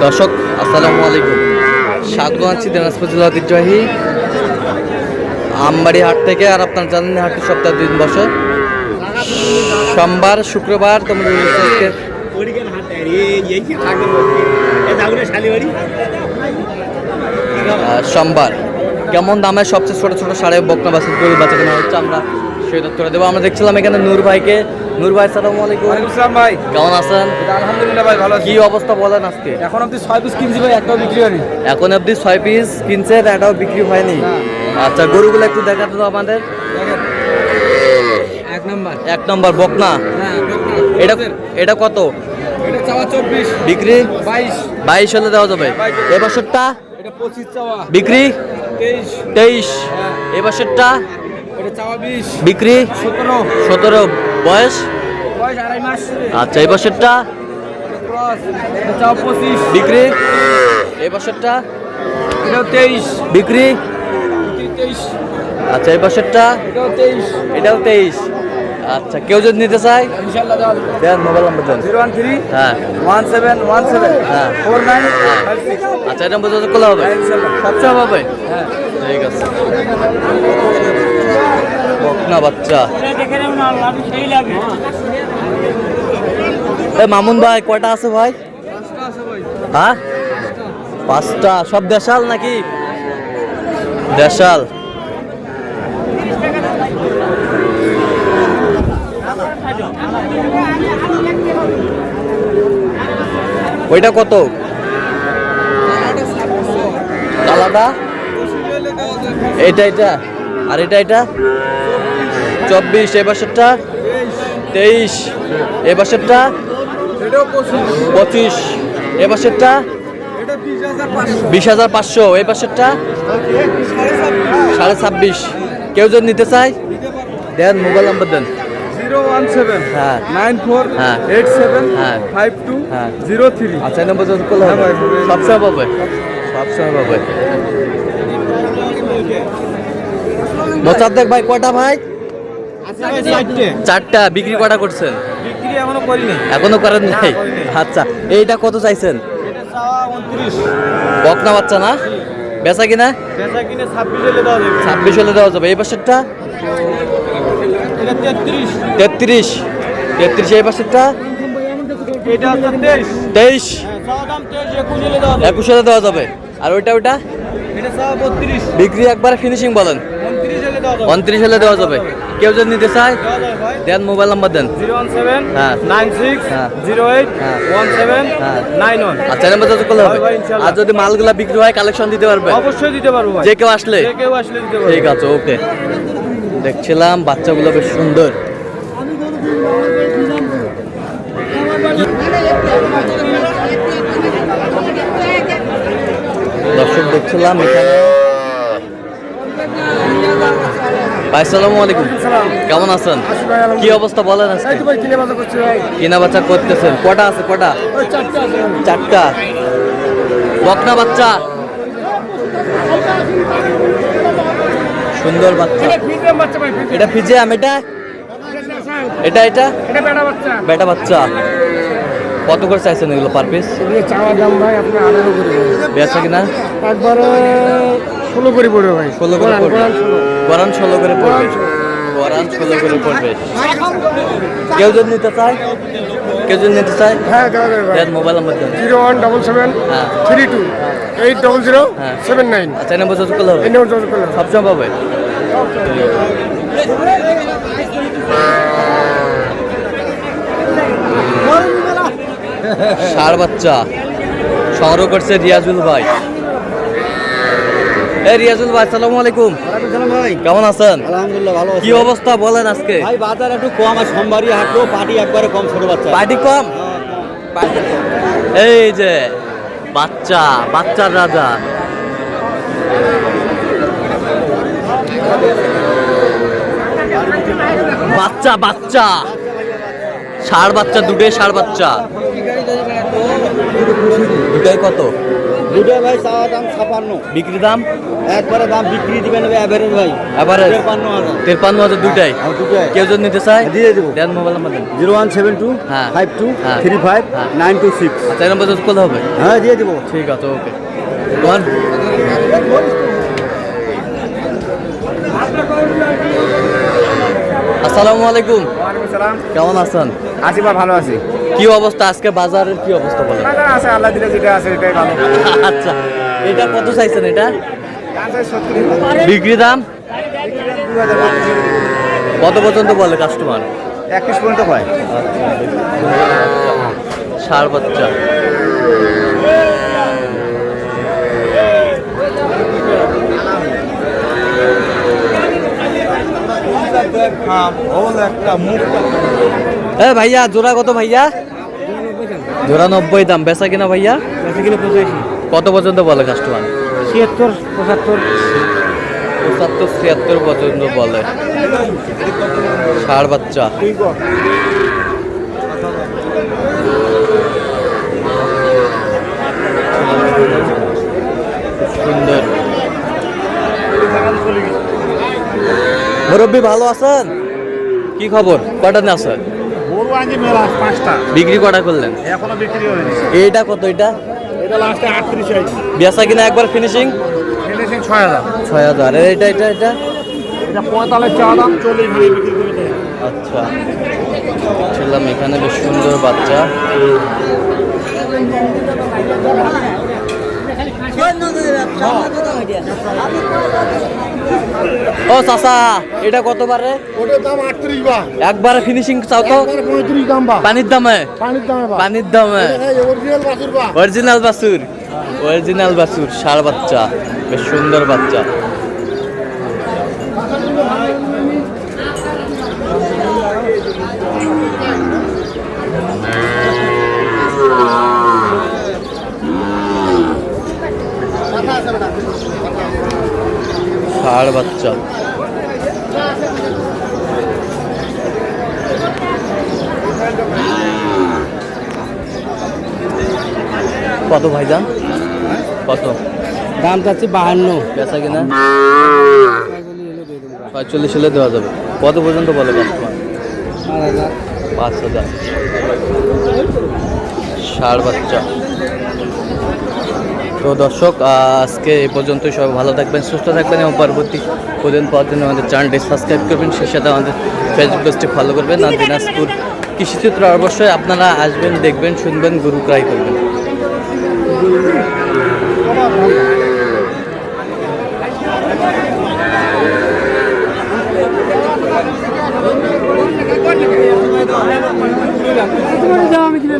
দর্শক আসসালামু আলাইকুম, স্বাগত জানাচ্ছি দিনাজপুর জেলা ঐতিহ্যবাহী আমবাড়ি হাট থেকে। আর আপনার জানেন হাটটি সপ্তাহে 2 দিন বসে, সোমবার শুক্রবার। তোমরা সোমবার কেমন দামে সবচেয়ে ছোট ছোট সাড়ে বকনা বাছুর গরু বাচ্চা কেনা হচ্ছে, আমরা সেই তথ্য দেবো। আমরা দেখছিলাম এখানে নূর ভাইকে। নূর ভাই আসসালামু আলাইকুম। আসসালাম ভাই, কেমন আছেন? আলহামদুলিল্লাহ ভাই, ভালো আছি। কি অবস্থা বলেন আজকে? এখন অবধি 6 পিস কিনছি ভাই, একটাও বিক্রি হয়নি। এখন অবধি 6 পিস কিনছেন, একটাও বিক্রি হয়নি? আচ্ছা, গরুগুলো একটু দেখাতে তো আমাদের। এক নম্বর বকনা। এটা কত? এটা চাওয়া 24, বিক্রি 22 হলে দেওয়া যাবে। এ বছরটা এটা 25 চাওয়া, বিক্রি 23। এ বছরটা এটা চাওয়া 20, বিক্রি 17। বয়স বয়স 2.5 মাস। আচ্ছা, এই বছরটা ক্রস, এটা চাওয়া 25, বিক্রি। এই বছরটা এটাও 23, বিক্রি। 23, আচ্ছা, এই বছরটা এটাও 23। এটাও 23। আচ্ছা, কেউ যদি নিতে চায় ইনশাআল্লাহ দেওয়া যাবে। দেন, মোবাইল নাম্বার দেন। 013 হ্যাঁ 1717 হ্যাঁ 4956। আচ্ছা, এটা যোগাযোগ করলে হবে? ইনশাআল্লাহ সবসময় হবে। হ্যাঁ, ঠিক আছে। বকনা বাচ্চা। মামুন ভাই, কয়টা আছে ভাই? হ্যাঁ 5টা। সব দেশাল নাকি? দেশাল। ওইটা কত? কালাটা এটা আর এটা 24। এ বছরটা 23। এ বছরটা এটাও 25, 25। এ বছরটা এটা 20,500, 20,500। এই বছরটা 26.5। কেউ যদি নিতে চায় দেন, মোবাইল নাম্বার দেন। 017 হ্যাঁ 94 হ্যাঁ 87 হ্যাঁ 52 হ্যাঁ 03। আচ্ছা, নম্বর যোগাযোগ করলে হবে? হ্যাঁ ভাই, সবসময় পাবে, সবসময় পাবে। মোচার দেখ ভাই, কয়টা ভাই? 4টা। বিক্রি কয়টা করছেন? বিক্রি এখনো করিনি। এখনো করেন নাই? আচ্ছা, এইটা কত চাইছেন? এটা চাওয়া 29, বকনা বাচ্চা না? বেচা কিনা বেচা কিনে 26 হলে দেওয়া যাবে। 26 হলে দেওয়া যাবে। এই বছরটা এটা 33, 33। এই বছরটা এটা হচ্ছে 23, 23। চাওয়া দাম 23, 21 হলে দেওয়া যাবে। 21 হলে দেওয়া যাবে। আর ওইটা এটা চাওয়া 32, বিক্রি একবারে ফিনিশিং বলেন? 29 হলে দেওয়া যাবে। 29 হলে দেওয়া যাবে। কেউ যদি নিতে চায় দেওয়া যাবে ভাই। দেন, মোবাইল নাম্বার দেন। 017 হ্যাঁ 96 হ্যাঁ 08 হ্যাঁ 17 হ্যাঁ 91। আচ্ছা, নাম্বার যোগাযোগ করলে হবে? ভাই, ইনশাআল্লাহ। আর যদি মালগুলা বিক্রি হয় কালেকশন দিতে পারবে? অবশ্যই দিতে পারবো ভাই, যে কেউ আসলে? যে কেউ আসলে দিতে পারবো। ঠিক আছে, ওকে। দেখছিলাম বাচ্চাগুলো বেশ সুন্দর। দর্শক দেখছিলাম এখানে। ভাই আসসালামু আলাইকুম, কেমন আছেন? কি অবস্থা বলেন আজকে? কিনা বাচ্চা করতেছেন? কটা আছে? কটা? 4টা। বকনা বাচ্চা, সুন্দর বাচ্চা। এটা ফিজিয়াম, এটা বেটা বাচ্চা। কত করে চাইছেন এগুলো পার পিস? চাওয়া দাম ভাই আপনার 18 করে, বেচা কিনা একবারে 16 করে পড়বে ভাই। 16 করে পড়বে। গরান 16 করে পড়বে। গরান 16 করে পড়বে। কেউ যদি নিতে চায় হ্যাঁ দেওয়া যাবে ভাই। দেন, মোবাইল নাম্বার দেন। 0177 হ্যাঁ 32 800 হ্যাঁ 79। আচ্ছা, নাম্বার যোগাযোগ করলে হবে? এই নম্বর যোগাযোগ করলে হবে। সবসময় পাবে। ষাঁড় বাচ্চা সংগ্রহ করছে রিয়াজুল ভাই। রিয়াজুল ভাই আসসালামু আলাইকুম, ভাই কেমন আছেন? আলহামদুলিল্লাহ ভালো আছি কি অবস্থা বলেন আজকে? ভাই। বাজার একটু কম, আর সোমবারই হাটলো, পাটি একবারে কম, ছোট বাচ্চা পার্টি কম। এই যে বাচ্চার রাজা। বাচ্চা ষাঁড় বাচ্চা, দুটোই ষাঁড় বাচ্চা। দুটাই কত? দুটো ভাই চাওয়া দাম 56। বিক্রি দাম একবারে দাম বিক্রি দিবেন অ্যাভারেজ ভাই এভারেজ 53,000। 53,000 দুটাই। আর দুটোই কেউ যদি নিতে চায় দিয়ে দেবো। দেন মোবাইল নাম্বার দেন। 0172 হ্যাঁ। 52 হ্যাঁ। 35 হ্যাঁ। 926। আচ্ছা এই নম্বর যদি করলে হবে। হ্যাঁ দিয়ে দেবো। ঠিক আছে ওকে। কোন আসসালামু আলাইকুম, কেমন আছেন? আছি বা ভালো আছি। কি অবস্থা আজকে বাজারের কি অবস্থা বলেন? বাজার আছে, আল্লাহ দিলে যেটা আছে এটাই ভালো। আচ্ছা এটা কত চাইছেন এটা? দাম চাই 70। বিক্রি দাম 2000 কত পর্যন্ত বলে কাস্টমার? 21 পর্যন্ত পায়। ষাড় বাচ্চা এ ভাইয়া জোড়া কত ভাইয়া? জোড়া 90 দাম, বেচা কিনা ভাইয়া কত পর্যন্ত বলে কাস্টমার? 76 75। 75 76 পর্যন্ত বলে। ষাড় বাচ্চা সুন্দর। মুরব্বী ভালো আছেন? কি খবর? কটা নিয়ে আছেন? বড় আনজি মেলা 5টা, বিক্রি কটা করলেন? এখনো বিক্রি হয়নি। এইটা কত? এটা এটা লাস্টে 38 হয়েছে। বেচা কিনা একবার ফিনিশিং ফিনিশিং 6000। 6000। এটা এটা এটা এটা 45 চাওয়া দাম, 40 ভাঙে বিক্রি করে দেয়। আচ্ছা ছিলাম এখানে বেশ সুন্দর বাচ্চা। ও চাচা এটা কত বারে? ওটার দাম 38 বা। একবারে ফিনিশিং চাও তো? 35 দাম বা। পানির দামে? পানির দামে বা। পানির দামে অরিজিনাল বাছুর বা। অরিজিনাল বাছুর, অরিজিনাল বাছুর ষাড় বাচ্চা, বেশ সুন্দর বাচ্চা। ষাড় বাচ্চা কত ভাইজান? কত দাম চাচ্ছি 52। বেচা কিনা 45 হলে দেওয়া যাবে। কত পর্যন্ত বলে কাস্টমার? 5000। ষাড় বাচ্চা। তো দর্শক আজকে এই পর্যন্তই। সবাই ভালো থাকবেন, সুস্থ থাকবেন এবং পরবর্তী প্রতিদিন পাওয়ার জন্য আমাদের চ্যানেলটি সাবস্ক্রাইব করবেন, সেই সাথে আমাদের ফেসবুক পেজটি ফলো করবেন। আর দিনাজপুর কৃষিচিত্র অবশ্যই আপনারা আসবেন, দেখবেন, শুনবেন, গরু ক্রয় করবেন। আমি কিনে